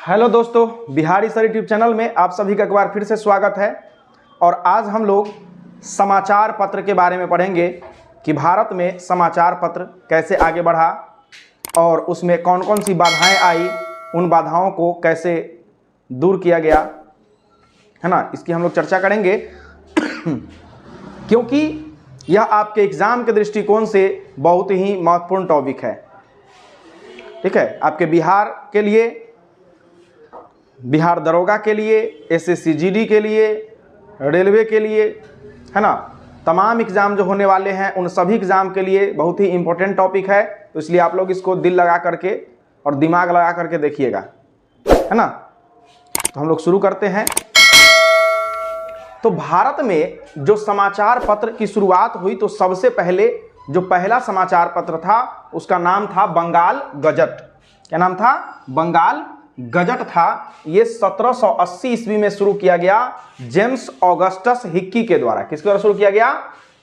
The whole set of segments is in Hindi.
हेलो दोस्तों, बिहारी सर यूट्यूब चैनल में आप सभी का एक बार फिर से स्वागत है। और आज हम लोग समाचार पत्र के बारे में पढ़ेंगे कि भारत में समाचार पत्र कैसे आगे बढ़ा और उसमें कौन कौन सी बाधाएं आई, उन बाधाओं को कैसे दूर किया गया, है ना। इसकी हम लोग चर्चा करेंगे क्योंकि यह आपके एग्ज़ाम के दृष्टिकोण से बहुत ही महत्वपूर्ण टॉपिक है। ठीक है, आपके बिहार के लिए, बिहार दरोगा के लिए, एसएससी जीडी के लिए, रेलवे के लिए, है ना, तमाम एग्ज़ाम जो होने वाले हैं उन सभी एग्ज़ाम के लिए बहुत ही इम्पोर्टेंट टॉपिक है। तो इसलिए आप लोग इसको दिल लगा करके और दिमाग लगा करके देखिएगा, है ना। तो हम लोग शुरू करते हैं। तो भारत में जो समाचार पत्र की शुरुआत हुई तो सबसे पहले जो पहला समाचार पत्र था उसका नाम था बंगाल गजट। क्या नाम था? बंगाल गजट था। ये 1780 ईस्वी में शुरू किया गया जेम्स ऑगस्टस हिक्की के द्वारा। किसके द्वारा शुरू किया गया?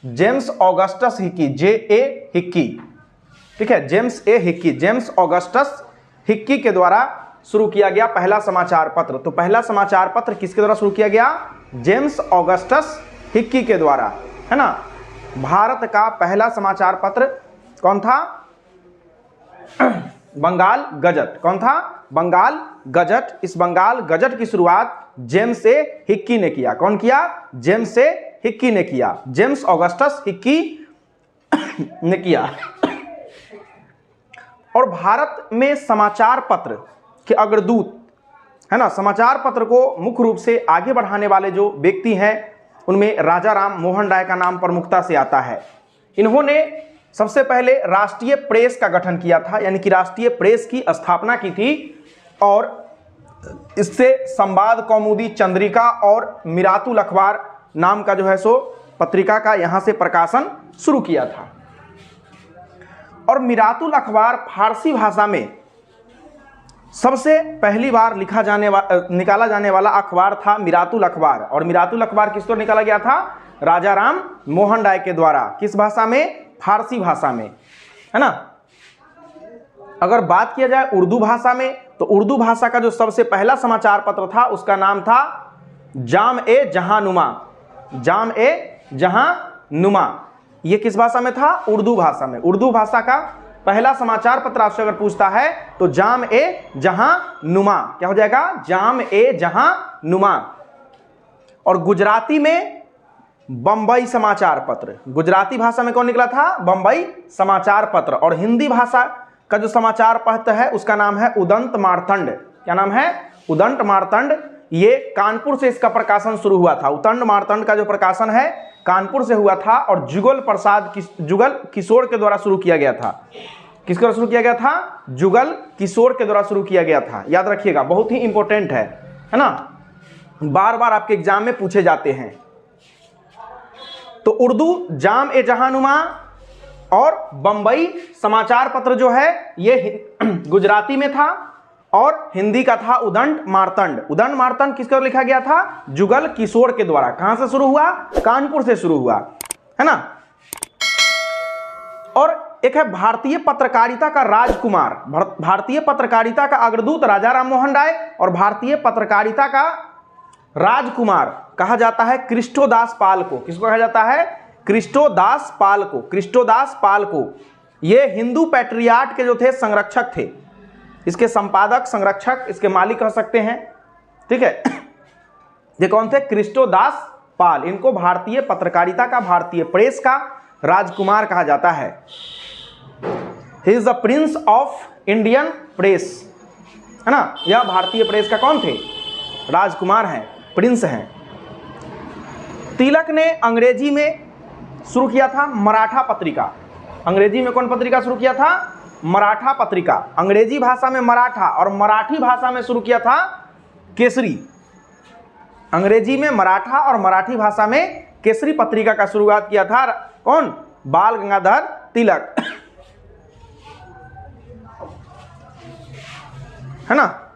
James Augustus Hickey, J.A. Hickey. ठीक है, जेम्स ऑगस्टस हिक्की के द्वारा शुरू किया गया पहला समाचार पत्र। तो पहला समाचार पत्र किसके द्वारा शुरू किया गया? जेम्स ऑगस्टस हिक्की के द्वारा, है ना। भारत का पहला समाचार पत्र कौन था? बंगाल गजट। कौन था? बंगाल गजट। इस बंगाल गजट की शुरुआत जेम्स ए हिक्की ने किया। कौन किया? जेम्स ए हिक्की ने किया। जेम्स ऑगस्टस हिक्की ने किया। और भारत में समाचार पत्र के अग्रदूत, है ना, समाचार पत्र को मुख्य रूप से आगे बढ़ाने वाले जो व्यक्ति हैं उनमें राजा राम मोहन राय का नाम प्रमुखता से आता है। इन्होंने सबसे पहले राष्ट्रीय प्रेस का गठन किया था, यानी कि राष्ट्रीय प्रेस की स्थापना की थी और इससे संवाद कौमुदी, चंद्रिका और मिरातुल अखबार नाम का जो है सो पत्रिका का यहां से प्रकाशन शुरू किया था। और मिरातुल अखबार फारसी भाषा में सबसे पहली बार निकाला जाने वाला अखबार था मिरातुल अखबार। और मिरातुल अखबार किस द्वारा निकाला गया था? राजा राम मोहन राय के द्वारा। किस भाषा में? फारसी भाषा में, है ना। अगर बात किया जाए उर्दू भाषा में तो उर्दू भाषा का जो सबसे पहला समाचार पत्र था उसका नाम था जाम-ए-जहां-नुमा। जाम-ए-जहां-नुमा। ये किस भाषा में था? उर्दू भाषा में। उर्दू भाषा का पहला समाचार पत्र आपसे अगर पूछता है तो जाम-ए-जहां-नुमा। क्या हो जाएगा? जाम-ए-जहां-नुमा। और गुजराती में बंबई समाचार पत्र। गुजराती भाषा में कौन निकला था? बंबई समाचार पत्र। और हिंदी भाषा का जो समाचार पत्र है उसका नाम है उदंत मार्तंड। क्या नाम है? उदंत मार्तंड। ये कानपुर से इसका प्रकाशन शुरू हुआ था। उदंत मार्तंड का जो प्रकाशन है कानपुर से हुआ था और जुगल किशोर के द्वारा शुरू किया गया था। किसके द्वारा शुरू किया गया था? जुगल किशोर के द्वारा शुरू किया गया था। याद रखिएगा, बहुत ही इंपॉर्टेंट है ना, बार बार आपके एग्जाम में पूछे जाते हैं। तो उर्दू जाम-ए-जहां-नुमा और बंबई समाचार पत्र जो है ये गुजराती में था और हिंदी का था उदंत मार्तंड। उदंत मार्तंड किसके द्वारा लिखा गया था? जुगल किशोर के द्वारा। कहां से शुरू हुआ? कानपुर से शुरू हुआ, है ना। और एक है भारतीय पत्रकारिता का राजकुमार। भारतीय पत्रकारिता का अग्रदूत राजा राम मोहन राय और भारतीय पत्रकारिता का राजकुमार कहा जाता है कृष्णोदास पाल को। किसको कहा जाता है? कृष्णोदास पाल को। कृष्णोदास पाल को। ये हिंदू पैट्रियाट के जो थे संरक्षक थे, इसके संपादक, संरक्षक, इसके मालिक कह सकते हैं। ठीक है, ये कौन थे? कृष्णोदास पाल। इनको भारतीय पत्रकारिता का, भारतीय प्रेस का राजकुमार कहा जाता है। He is the Prince of Indian press, है ना। यह भारतीय प्रेस का कौन थे? राजकुमार हैं, प्रिंस हैं। तिलक ने अंग्रेजी में शुरू किया था मराठा पत्रिका। अंग्रेजी में कौन पत्रिका शुरू किया था? मराठा पत्रिका। अंग्रेजी भाषा में मराठा और मराठी भाषा में शुरू किया था केसरी। अंग्रेजी में मराठा और मराठी भाषा में केसरी पत्रिका का शुरुआत किया था कौन? बाल गंगाधर तिलक, है ना।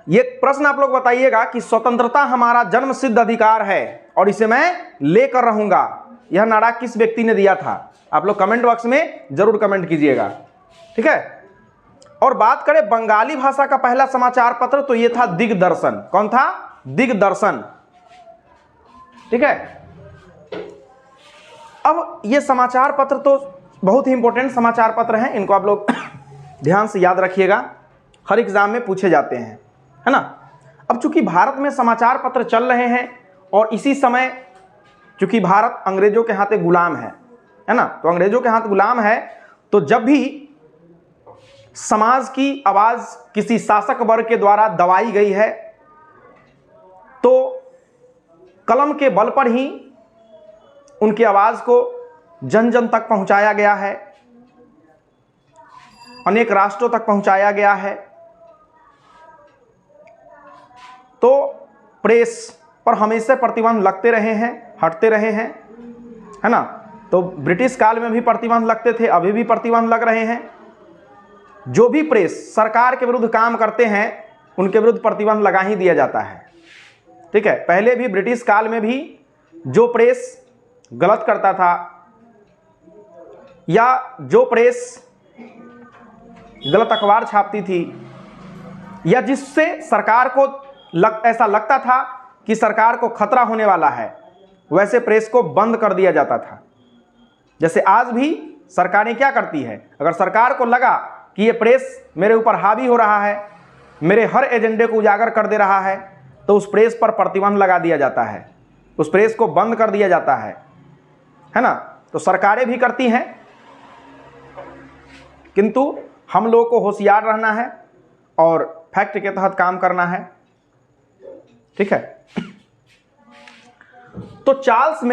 ये प्रश्न आप लोग बताइएगा कि स्वतंत्रता हमारा जन्म सिद्ध अधिकार है और इसे मैं लेकर रहूंगा, यह नारा किस व्यक्ति ने दिया था? आप लोग कमेंट बॉक्स में जरूर कमेंट कीजिएगा। ठीक है, और बात करें बंगाली भाषा का पहला समाचार पत्र तो ये था दिग्दर्शन। कौन था? दिग्दर्शन। ठीक है। अब ये समाचार पत्र तो बहुत ही इंपॉर्टेंट समाचार पत्र हैं, इनको आप लोग ध्यान से याद रखिएगा, हर एग्जाम में पूछे जाते हैं, है ना। अब चूंकि भारत में समाचार पत्र चल रहे हैं और इसी समय चूंकि भारत अंग्रेजों के हाथ गुलाम है ना, तो अंग्रेजों के हाथ गुलाम है, तो जब भी समाज की आवाज किसी शासक वर्ग के द्वारा दबाई गई है तो कलम के बल पर ही उनकी आवाज को जन जन तक पहुंचाया गया है, अनेक राष्ट्रों तक पहुंचाया गया है। तो प्रेस पर हमेशा प्रतिबंध लगते रहे हैं, हटते रहे हैं, है ना। तो ब्रिटिश काल में भी प्रतिबंध लगते थे, अभी भी प्रतिबंध लग रहे हैं। जो भी प्रेस सरकार के विरुद्ध काम करते हैं उनके विरुद्ध प्रतिबंध लगा ही दिया जाता है। ठीक है। पहले भी ब्रिटिश काल में भी जो प्रेस गलत करता था या जो प्रेस गलत अखबार छापती थी या जिससे सरकार को ऐसा लगता था कि सरकार को खतरा होने वाला है, वैसे प्रेस को बंद कर दिया जाता था। जैसे आज भी सरकारें क्या करती है, अगर सरकार को लगा कि ये प्रेस मेरे ऊपर हावी हो रहा है, मेरे हर एजेंडे को उजागर कर दे रहा है, तो उस प्रेस पर प्रतिबंध लगा दिया जाता है, उस प्रेस को बंद कर दिया जाता है ना। तो सरकारें भी करती हैं, किंतु हम लोगों को होशियार रहना है और फैक्ट के तहत काम करना है। ठीक है। तो चार्ल्स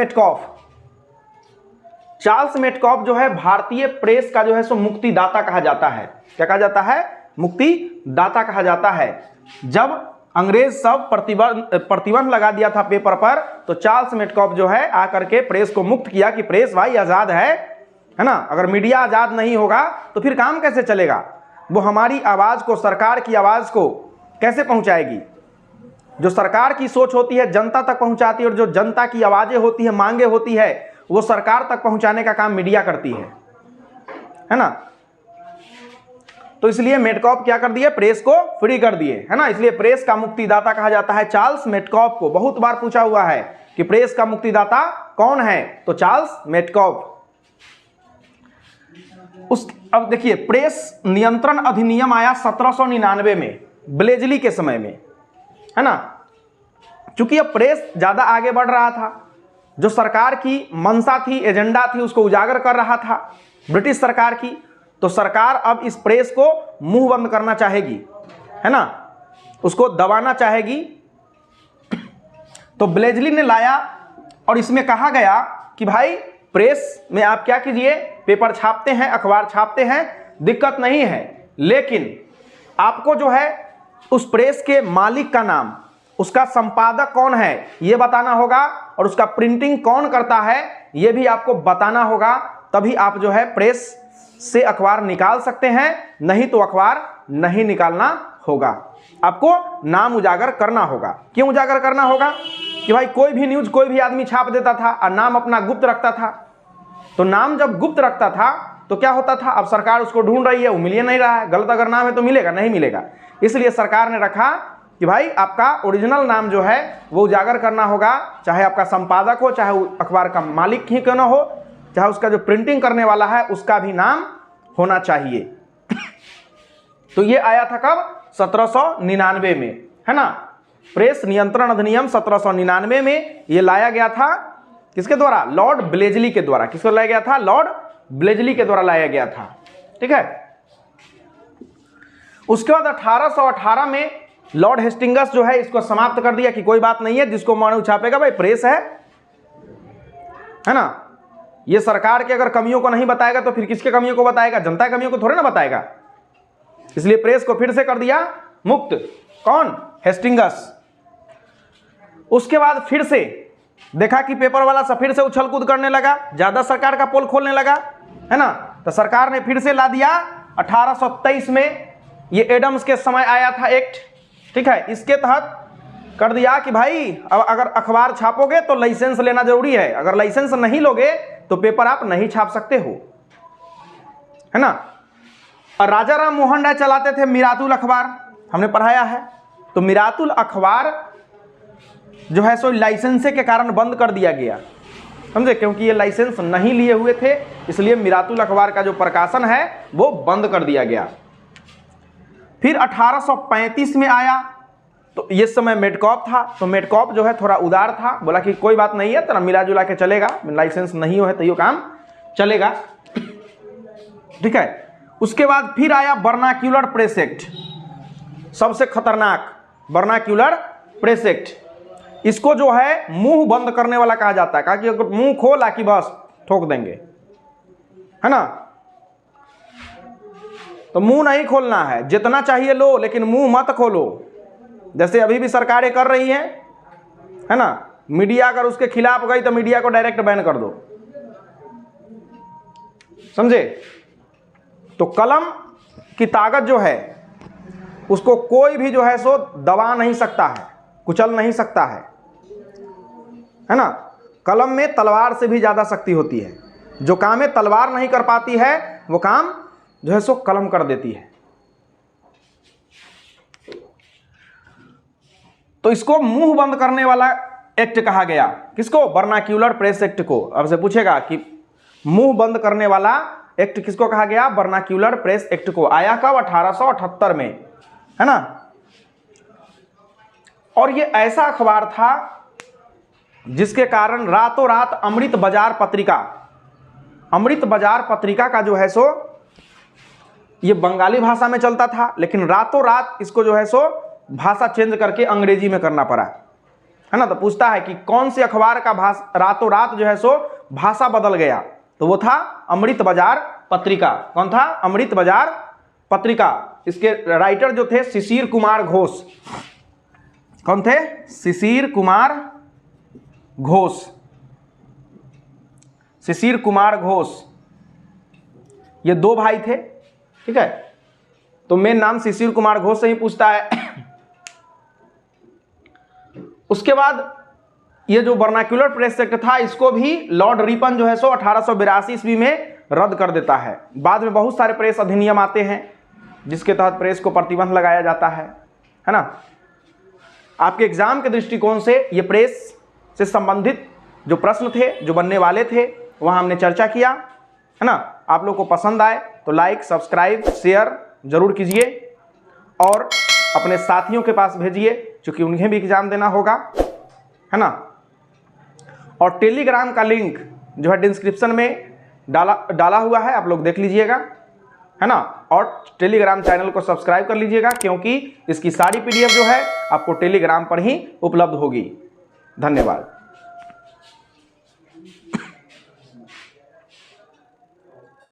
मेटकॉफ जो है भारतीय प्रेस का जो है सो मुक्तिदाता कहा जाता है। क्या कहा जाता है? मुक्तिदाता कहा जाता है। जब अंग्रेज सब प्रतिबंध लगा दिया था पेपर पर, तो चार्ल्स मेटकॉफ जो है आकर के प्रेस को मुक्त किया कि प्रेस भाई आजाद है ना। अगर मीडिया आजाद नहीं होगा तो फिर काम कैसे चलेगा, वो हमारी आवाज को, सरकार की आवाज को कैसे पहुंचाएगी। जो सरकार की सोच होती है जनता तक पहुंचाती है, और जो जनता की आवाजें होती है, मांगे होती है, वो सरकार तक पहुंचाने का काम मीडिया करती है ना। तो इसलिए मेटकॉफ क्या कर दिए? प्रेस को फ्री कर दिए, है ना। इसलिए प्रेस का मुक्तिदाता कहा जाता है चार्ल्स मेटकॉफ को। बहुत बार पूछा हुआ है कि प्रेस का मुक्तिदाता कौन है, तो चार्ल्स मेटकॉफ। अब देखिए, प्रेस नियंत्रण अधिनियम आया 1799 में, ब्लेजली के समय में, है ना। चूंकि अब प्रेस ज्यादा आगे बढ़ रहा था, जो सरकार की मंशा थी, एजेंडा थी, उसको उजागर कर रहा था ब्रिटिश सरकार की, तो सरकार अब इस प्रेस को मुंह बंद करना चाहेगी, है ना, उसको दबाना चाहेगी। तो ब्लेजली ने लाया और इसमें कहा गया कि भाई प्रेस में आप क्या कीजिए, पेपर छापते हैं, अखबार छापते हैं, दिक्कत नहीं है, लेकिन आपको जो है उस प्रेस के मालिक का नाम, उसका संपादक कौन है ये बताना होगा, और उसका प्रिंटिंग कौन करता है ये भी आपको बताना होगा। तभी आप जो है प्रेस से अखबार निकाल सकते हैं, नहीं तो अखबार नहीं निकालना होगा। आपको नाम उजागर करना होगा। क्यों उजागर करना होगा? कि भाई कोई भी न्यूज कोई भी आदमी छाप देता था और नाम अपना गुप्त रखता था। तो नाम जब गुप्त रखता था तो क्या होता था, अब सरकार उसको ढूंढ रही है, वो मिल नहीं रहा है, गलत अगर नाम है तो मिलेगा नहीं मिलेगा। इसलिए सरकार ने रखा कि भाई आपका ओरिजिनल नाम जो है वो उजागर करना होगा, चाहे आपका संपादक हो, चाहे अखबार का मालिक ही क्यों ना हो, चाहे उसका जो प्रिंटिंग करने वाला है उसका भी नाम होना चाहिए। तो ये आया था कब? 1799 में, है ना। प्रेस नियंत्रण अधिनियम 1799 में ये लाया गया था। किसके द्वारा? लॉर्ड ब्लेजली के द्वारा। किसको लाया गया था? लॉर्ड ब्लेजली के द्वारा लाया गया था। ठीक है। उसके बाद 1818 में लॉर्ड हेस्टिंगस जो है इसको समाप्त कर दिया कि कोई बात नहीं है, जिसको मानो छापेगा, भाई प्रेस है ना। ये सरकार के अगर कमियों को नहीं बताएगा तो फिर किसके कमियों को बताएगा? जनता कमियों को थोड़े ना बताएगा। इसलिए प्रेस को फिर से कर दिया मुक्त। कौन? हेस्टिंगस। उसके बाद फिर से देखा कि पेपर वाला सब फिर से उछल कूद करने लगा, ज्यादा सरकार का पोल खोलने लगा, है ना। तो सरकार ने फिर से ला दिया 1823 में, ये एडम्स के समय आया था एक्ट। ठीक है। इसके तहत कर दिया कि भाई अब अगर अखबार छापोगे तो लाइसेंस लेना जरूरी है, अगर लाइसेंस नहीं लोगे तो पेपर आप नहीं छाप सकते हो, है ना। और राजा राम मोहन राय चलाते थे मिरातुल अखबार, हमने पढ़ाया है। तो मिरातुल अखबार जो है सो लाइसेंस के कारण बंद कर दिया गया, समझे, क्योंकि ये लाइसेंस नहीं लिए हुए थे, इसलिए मिरातुल अखबार का जो प्रकाशन है वो बंद कर दिया गया। फिर 1835 में आया, तो ये समय मेडकॉप था, तो मेडकॉप जो है थोड़ा उदार था, बोला कि कोई बात नहीं है, तेरा मिला जुला के चलेगा, लाइसेंस नहीं हो है तो ये काम चलेगा, ठीक है। उसके बाद फिर आया वर्नाक्यूलर प्रेस एक्ट, सबसे खतरनाक वर्नाक्यूलर प्रेस एक्ट। इसको जो है मुंह बंद करने वाला कहा जाता है, कहा कि अगर मुंह खोला कि बस ठोक देंगे, है ना। तो मुंह नहीं खोलना है, जितना चाहिए लो, लेकिन मुंह मत खोलो। जैसे अभी भी सरकारें कर रही हैं, है ना। मीडिया अगर उसके खिलाफ गई तो मीडिया को डायरेक्ट बैन कर दो, समझे। तो कलम की ताकत जो है उसको कोई भी जो है सो दबा नहीं सकता है, कुचल नहीं सकता है ना। कलम में तलवार से भी ज्यादा शक्ति होती है, जो काम में तलवार नहीं कर पाती है वो काम जो है सो कलम कर देती है। तो इसको मुंह बंद करने वाला एक्ट कहा गया, किसको, वर्नाक्यूलर प्रेस एक्ट को। अब से पूछेगा कि मुंह बंद करने वाला एक्ट किसको कहा गया, वर्नाक्यूलर प्रेस एक्ट को। आया कब, 1878 में, है ना। और ये ऐसा अखबार था जिसके कारण रातों रात अमृत बाजार पत्रिका का जो है सो ये बंगाली भाषा में चलता था, लेकिन रातों रात इसको जो है सो भाषा चेंज करके अंग्रेजी में करना पड़ा, है ना। तो पूछता है कि कौन से अखबार का रातों रात जो है सो भाषा बदल गया, तो वो था अमृत बाजार पत्रिका। कौन था, अमृत बाजार पत्रिका। इसके राइटर जो थे शिशिर कुमार घोष। कौन थे, शिशिर कुमार घोष। शिशिर कुमार घोष, ये दो भाई थे, ठीक है। तो मेन नाम शिशिर कुमार घोष से ही पूछता है। उसके बाद ये जो वर्नाक्यूलर प्रेस एक्ट था, इसको भी लॉर्ड रिपन जो है सो 1882 ईस्वी में रद्द कर देता है। बाद में बहुत सारे प्रेस अधिनियम आते हैं जिसके तहत प्रेस को प्रतिबंध लगाया जाता है ना। आपके एग्जाम के दृष्टिकोण से ये प्रेस से संबंधित जो प्रश्न थे, जो बनने वाले थे, वहां हमने चर्चा किया, है ना। आप लोग को पसंद आए तो लाइक, सब्सक्राइब, शेयर जरूर कीजिए और अपने साथियों के पास भेजिए, क्योंकि उन्हें भी एग्जाम देना होगा, है ना। और टेलीग्राम का लिंक जो है डिस्क्रिप्शन में डाला हुआ है, आप लोग देख लीजिएगा, है ना। और टेलीग्राम चैनल को सब्सक्राइब कर लीजिएगा, क्योंकि इसकी सारी PDF जो है आपको टेलीग्राम पर ही उपलब्ध होगी। धन्यवाद।